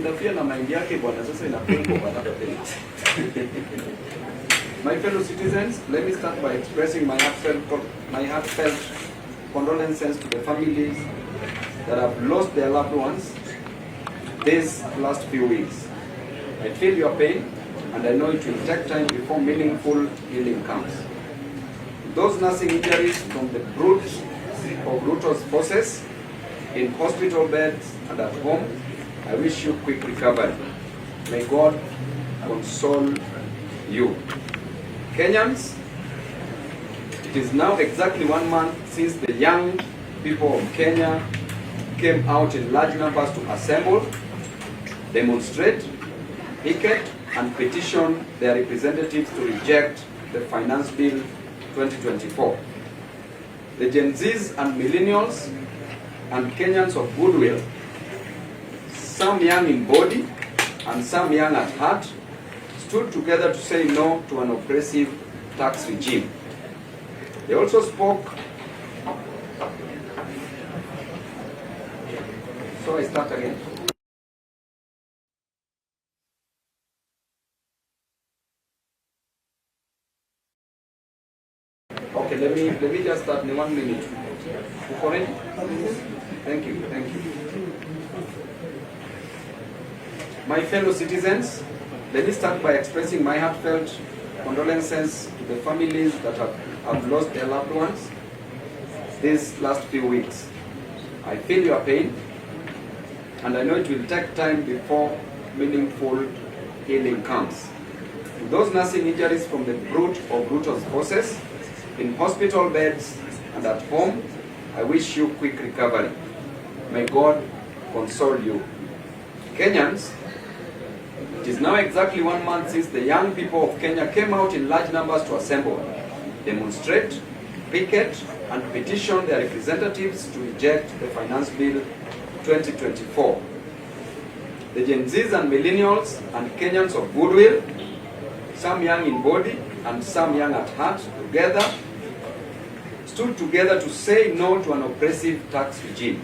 interfere na mind yake bwana, sasa inakuwa kwa another thing. My fellow citizens, let me start by expressing my heartfelt condolences to the families that have lost their loved ones these last few weeks. I feel your pain, and I know it will take time before meaningful healing comes. Those nursing injuries from the brunt of Ruto's forces in hospital beds and at home, I wish you quick recovery. May God console you. Kenyans, it is now exactly 1 month since the young people of Kenya came out in large numbers to assemble, demonstrate, picket, and petition their representatives to reject the Finance Bill 2024. The Gen Zs and millennials and Kenyans of goodwill, some young in body and some young at heart, stood together to say no to an oppressive tax regime. They also spoke. So I start again. Okay, let me just start in 1 minute. Thank you. My fellow citizens, let me start by expressing my heartfelt condolences to the families that have lost their loved ones these last few weeks. I feel your pain, and I know it will take time before meaningful healing comes. To those nursing injuries from the brunt of Ruto's forces in hospital beds and at home, I wish you quick recovery. May God console you. Kenyans, it is now exactly 1 month since the young people of Kenya came out in large numbers to assemble, demonstrate, picket, and petition their representatives to reject the Finance Bill 2024. The Gen Zs and millennials and Kenyans of goodwill, some young in body and some young at heart, together stood together to say no to an oppressive tax regime.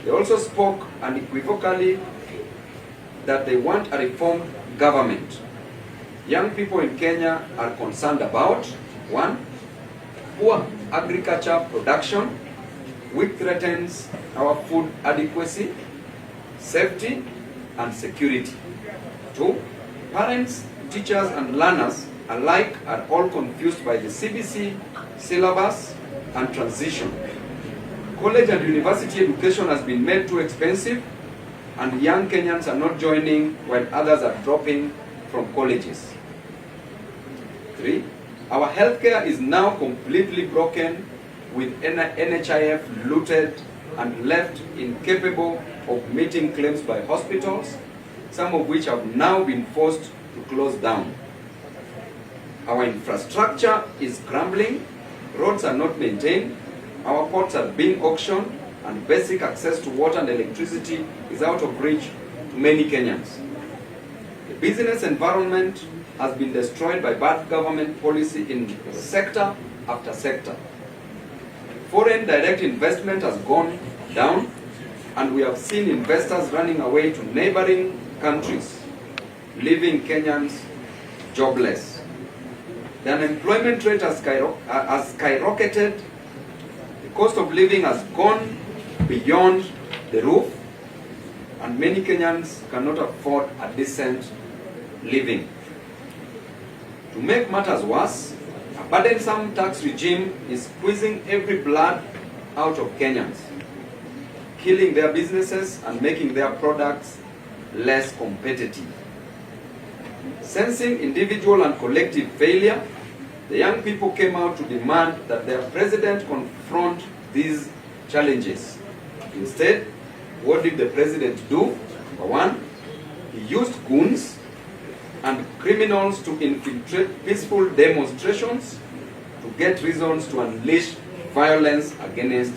They also spoke unequivocally that they want a reformed government. Young people in Kenya are concerned about 1. Poor agriculture production, which threatens our food adequacy, safety, and security. 2. Parents, teachers, and learners alike are all confused by the CBC syllabus and transition. College and university education has been made too expensive, and young Kenyans are not joining while others are dropping from colleges. 3. Our healthcare is now completely broken, with NHIF looted and left incapable of meeting claims by hospitals, some of which have now been forced to close down. Our infrastructure is crumbling, roads are not maintained, our ports are being auctioned, and basic access to water and electricity is out of reach to many Kenyans. The business environment has been destroyed by bad government policy in sector after sector. Foreign direct investment has gone down, and we have seen investors running away to neighboring countries, leaving Kenyans jobless. The unemployment rate has skyrocketed, the cost of living has gone beyond the roof, and many Kenyans cannot afford a decent living. To make matters worse, a burdensome tax regime is squeezing every blood out of Kenyans, killing their businesses and making their products less competitive. Sensing individual and collective failure, the young people came out to demand that their president confront these challenges. Instead, what did the president do? For one, he used goons and criminals to infiltrate peaceful demonstrations to get reasons to unleash violence against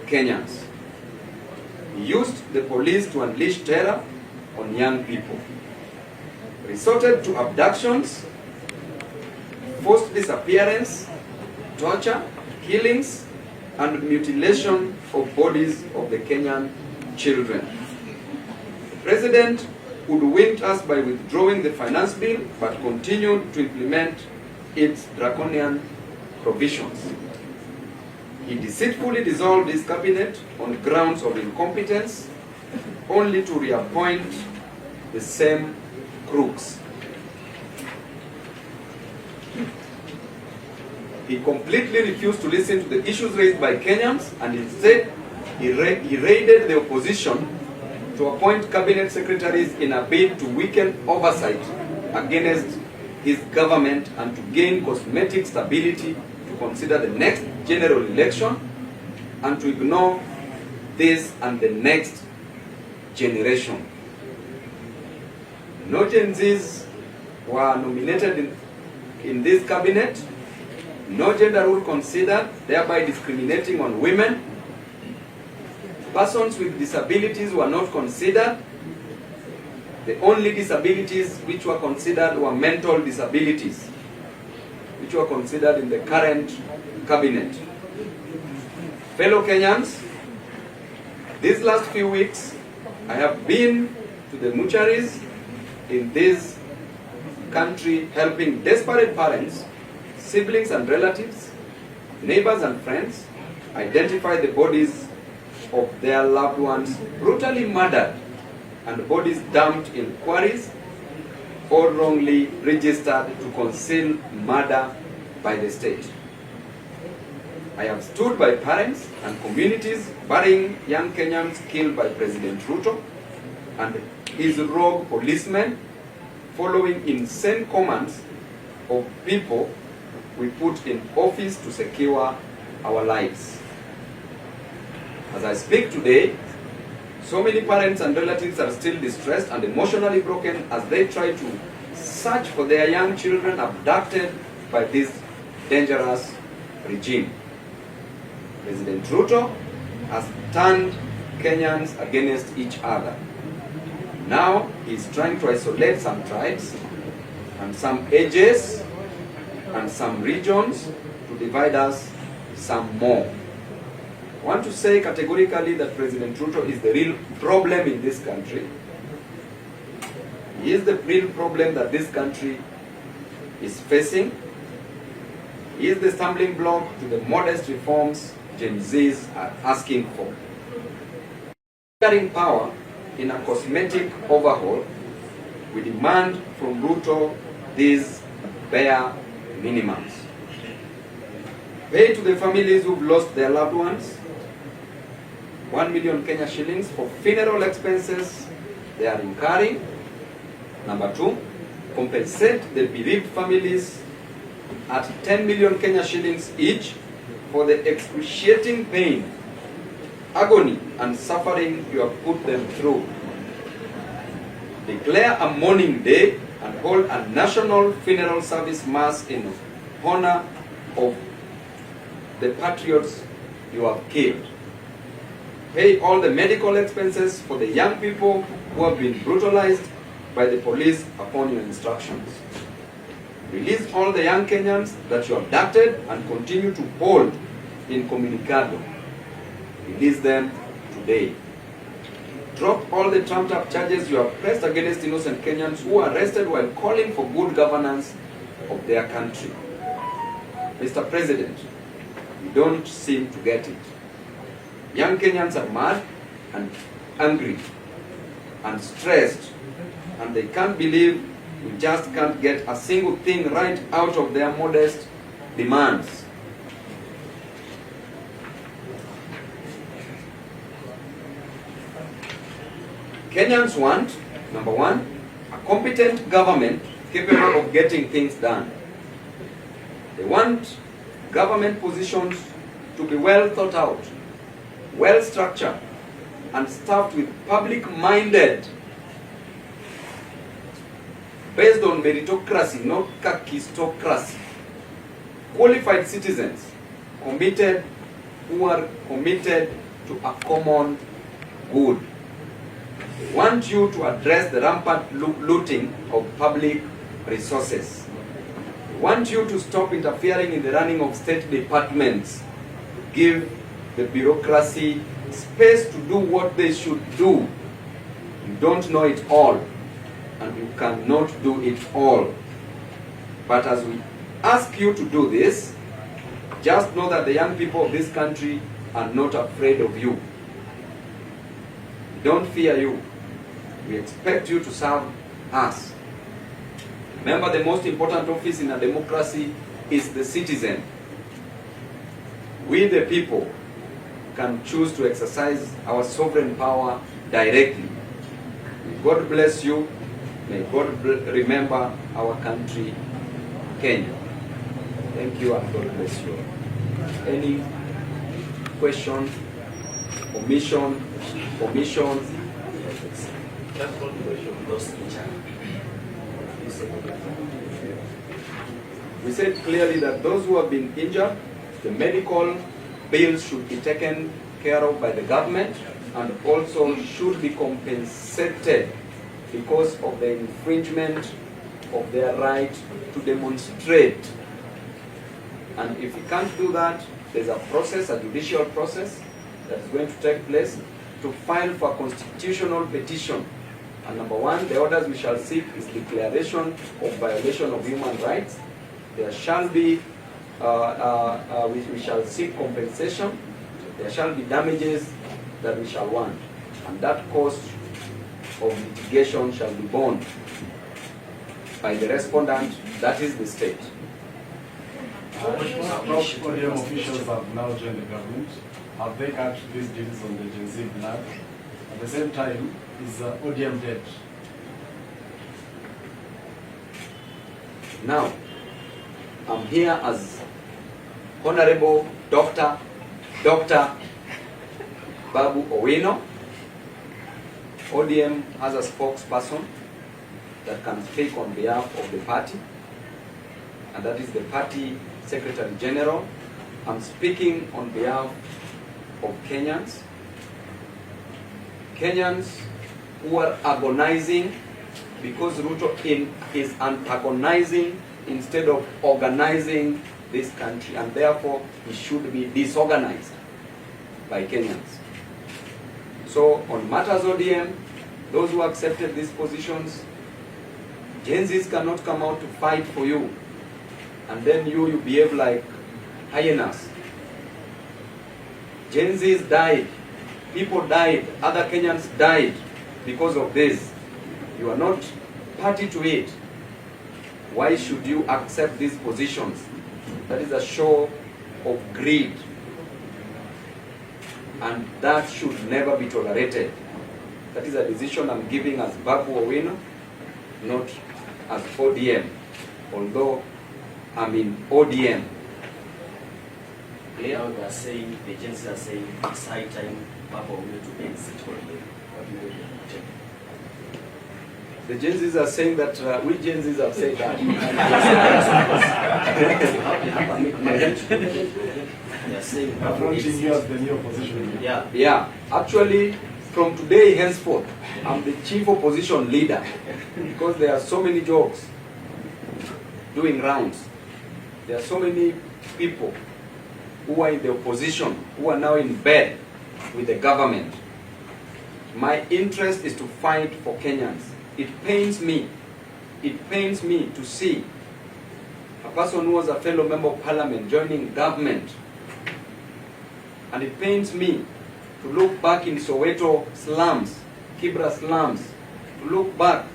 Kenyans. He used the police to unleash terror on young people. Resorted to abductions, forced disappearance, torture, killings, and mutilation of bodies of the Kenyan children. President hoodwinked us by withdrawing the finance bill, but continued to implement its draconian provisions. He deceitfully dissolved his cabinet on grounds of incompetence, only to reappoint the same crooks. He completely refused to listen to the issues raised by Kenyans, and instead he raided the opposition to appoint cabinet secretaries in a bid to weaken oversight against his government and to gain cosmetic stability, to consider the next general election and to ignore this and the next generation. No Gen Zs were nominated in this cabinet, no gender rule considered, thereby discriminating on women. Persons with disabilities were not considered. The only disabilities which were considered were mental disabilities, which were considered in the current cabinet. Fellow Kenyans, these last few weeks, I have been to the mortuaries in this country helping desperate parents, siblings and relatives, neighbors and friends identify the bodies of their loved ones brutally murdered and bodies dumped in quarries or wrongly registered to conceal murder by the state. I have stood by parents and communities burying young Kenyans killed by President Ruto and his rogue policemen, following insane commands of people we put in office to secure our lives. As I speak today, so many parents and relatives are still distressed and emotionally broken as they try to search for their young children abducted by this dangerous regime. President Ruto has turned Kenyans against each other. Now he is trying to isolate some tribes and some ages and some regions to divide us some more. I want to say categorically that President Ruto is the real problem in this country. He is the real problem that this country is facing. He is the stumbling block to the modest reforms Gen Zs are asking for. Carrying power in a cosmetic overhaul, we demand from Ruto these bare minimums. Pay to the families who've lost their loved ones 1 million Kenya shillings for funeral expenses they are incurring. Number 2, compensate the bereaved families at 10 million Kenya shillings each for the excruciating pain, agony, and suffering you have put them through. Declare a mourning day and hold a national funeral service mass in honor of the patriots you have killed. Pay all the medical expenses for the young people who have been brutalized by the police upon your instructions. Release all the young Kenyans that you abducted and continue to hold incommunicado. Release them today. Drop all the trumped-up charges you have pressed against innocent Kenyans who were arrested while calling for good governance of their country. Mr. President, you don't seem to get it. Young Kenyans are mad and angry and stressed, and they can't believe we just can't get a single thing right out of their modest demands. Kenyans want, number 1, a competent government capable of getting things done. They want government positions to be well thought out, well structured, and staffed with public-minded, based on meritocracy, not kakistocracy, qualified citizens committed, who are committed to a common good. We want you to address the rampant looting of public resources. We want you to stop interfering in the running of state departments. Give the bureaucracy space to do what they should do. You don't know it all, and you cannot do it all. But as we ask you to do this, just know that the young people of this country are not afraid of you. We don't fear you. We expect you to serve us. Remember, the most important office in a democracy is the citizen. We, the people, can choose to exercise our sovereign power directly. May God bless you. May God remember our country, Kenya. Thank you, and God bless you. Any question, omission? We said clearly that those who have been injured, the medical bills should be taken care of by the government, and also should be compensated because of the infringement of their right to demonstrate. And if we can't do that, there's a process, a judicial process, that is going to take place to file for a constitutional petition. And number one, the orders we shall seek is declaration of violation of human rights. There shall be, we shall seek compensation. There shall be damages that we shall want. And that cost of litigation shall be borne by the respondent, that is the state. ODM officials have now joined the government. Have they cut these deals on the Gen Z blood? At the same time, is ODM dead? Now, I'm here as Honorable Dr. Babu Owino. ODM has a spokesperson that can speak on behalf of the party, and that is the party Secretary General. I'm speaking on behalf of Kenyans who are agonizing because Ruto is antagonizing instead of organizing this country, and therefore he should be disorganized by Kenyans. So on matters ODM, those who accepted these positions, Gen Zs cannot come out to fight for you, and then you behave like hyenas. Gen Zs died, people died, other Kenyans died because of this. You are not party to it. Why should you accept these positions? That is a show of greed, and that should never be tolerated. That is a decision I'm giving as Babu Owino, not as ODM, although I'm in ODM. Now they are saying, the Gen Z are saying, it's high time Babu Owino to exit ODM. What do you think? The Gen Zs are saying that, we Gen Zs have said that. They are saying, Approaching you as the new opposition. Yeah, actually, from today henceforth, I'm the chief opposition leader because there are so many jokes doing rounds. There are so many people who are in the opposition, who are now in bed with the government. My interest is to fight for Kenyans. It pains me to see a person who was a fellow member of parliament joining government. And it pains me to look back in Soweto slums, Kibra slums, to look back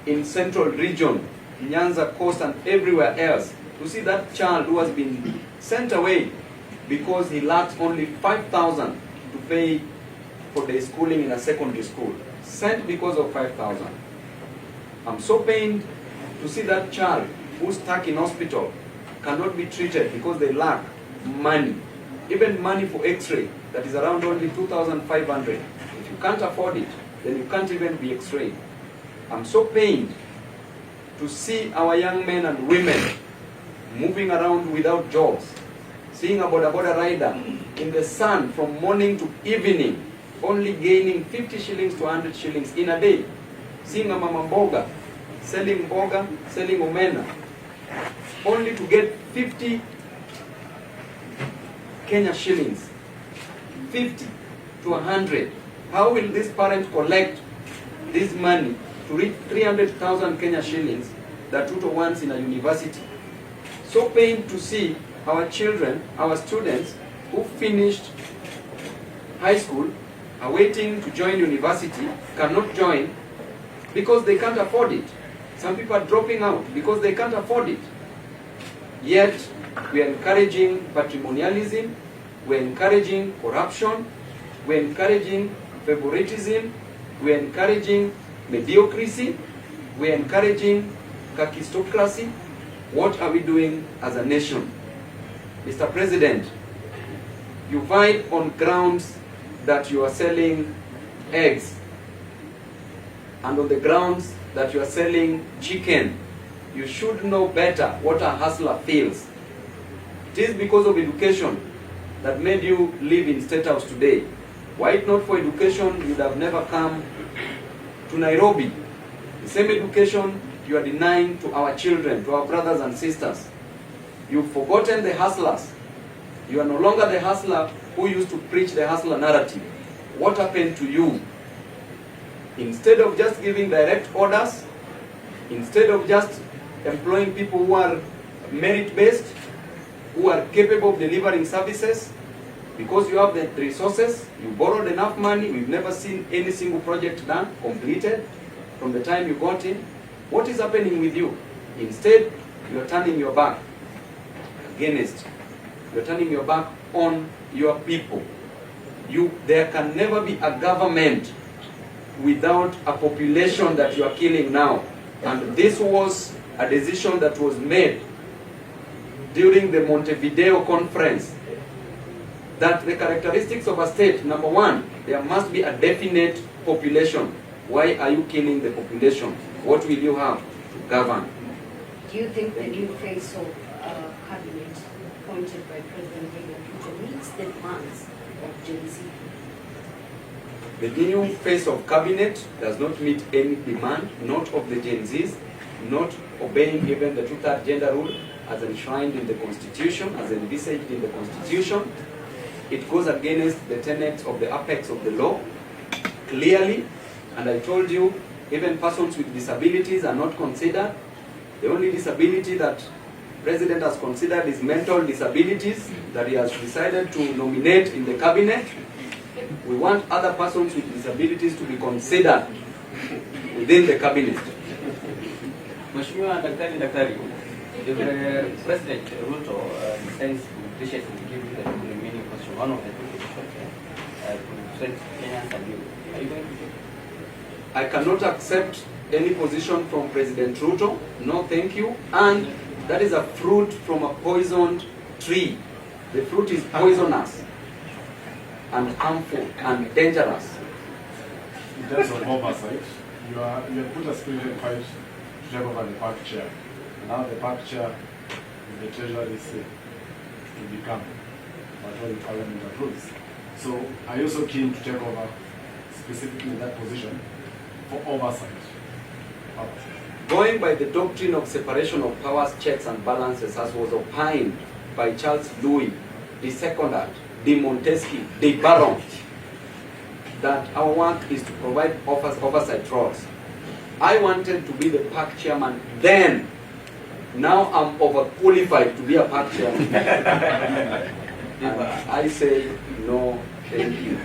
in Central Region, Nyanza Coast and everywhere else, to see that child who has been sent away because he lacks only 5,000 to pay for their schooling in a secondary school. Sent because of 5,000. I'm so pained to see that child who's stuck in hospital cannot be treated because they lack money. Even money for x-ray, that is around only 2,500. If you can't afford it, then you can't even be x-rayed. I'm so pained to see our young men and women moving around without jobs, seeing a boda rider in the sun from morning to evening, only gaining 50 shillings to 100 shillings in a day, seeing a mama mboga, selling omena, only to get 50 Kenya shillings, 50 to 100 How will this parent collect this money to reach 300,000 Kenya shillings that Ruto wants in a university? So pained to see our children, our students who finished high school, are waiting to join university, cannot join because they can't afford it. Some people are dropping out because they can't afford it. Yet, we are encouraging patrimonialism, we are encouraging corruption, we are encouraging favoritism, we are encouraging mediocrity, we are encouraging kakistocracy. What are we doing as a nation? Mr. President, you fight on grounds that you are selling eggs, and on the grounds that you are selling chicken. You should know better what a hustler feels. It is because of education that made you live in State House today. Were it not for education, you would have never come to Nairobi. The same education you are denying to our children, to our brothers and sisters. You've forgotten the hustlers. You are no longer the hustler who used to preach the hustler narrative. What happened to you? Instead of just giving direct orders, instead of just employing people who are merit-based, who are capable of delivering services, because you have the resources, you borrowed enough money, we've never seen any single project done, completed, from the time you got in. What is happening with you? Instead, you are turning your back against, you are turning your back on your people. There can never be a government without a population that you are killing now. And this was a decision that was made during the Montevideo conference, that the characteristics of a state, number one, there must be a definite population. Why are you killing the population? What will you have to govern? Do you think the new face of cabinet appointed by President Ruto meets the demands of Gen Z? The new face of cabinet does not meet any demand, not of the Gen Zs, not obeying even the 2/3 gender rule as enshrined in the Constitution, as envisaged in the Constitution. It goes against the tenets of the apex of the law, clearly. And I told you, even persons with disabilities are not considered. The only disability that President has considered is mental disabilities that he has decided to nominate in the cabinet. We want other persons with disabilities to be considered within the cabinet. Mheshimiwa Daktari, if President Ruto sends wishes to give you the remaining question, one of the two questions to send Kenyans and you, are you going to do? I cannot accept any position from President Ruto. No, thank you. And that is a fruit from a poisoned tree. The fruit is poisonous and harmful and dangerous. In terms of oversight, you have put a spirited fight to take over the park chair. Now the park chair is the Treasury say to become whatever the Parliament approves. So are you also keen to take over specifically in that position for oversight? Going by the doctrine of separation of powers, checks and balances, as was opined by Charles Louis, the Secondant, de Montesquieu, de Baron, that our work is to provide oversight roles. I wanted to be the park chairman then. Now I'm overqualified to be a park chairman. And I say no, thank you.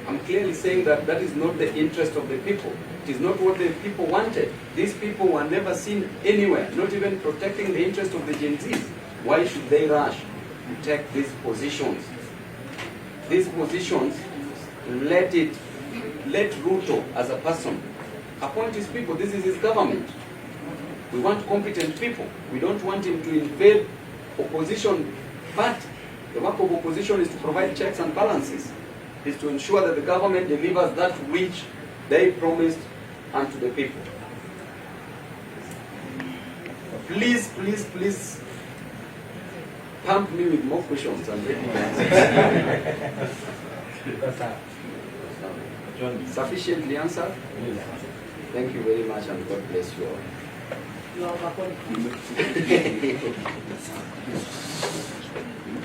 I'm clearly saying that that is not the interest of the people. It is not what the people wanted. These people were never seen anywhere, not even protecting the interest of the Gen Zs. Why should they rush to take these positions? These positions, let Ruto as a person appoint his people. This is his government. We want competent people. We don't want him to invade opposition, but the work of opposition is to provide checks and balances, is to ensure that the government delivers that which they promised unto the people. Please, please, please pump me with more questions and ready to answer. Sufficiently answered? Thank you very much and God bless you all. You are welcome.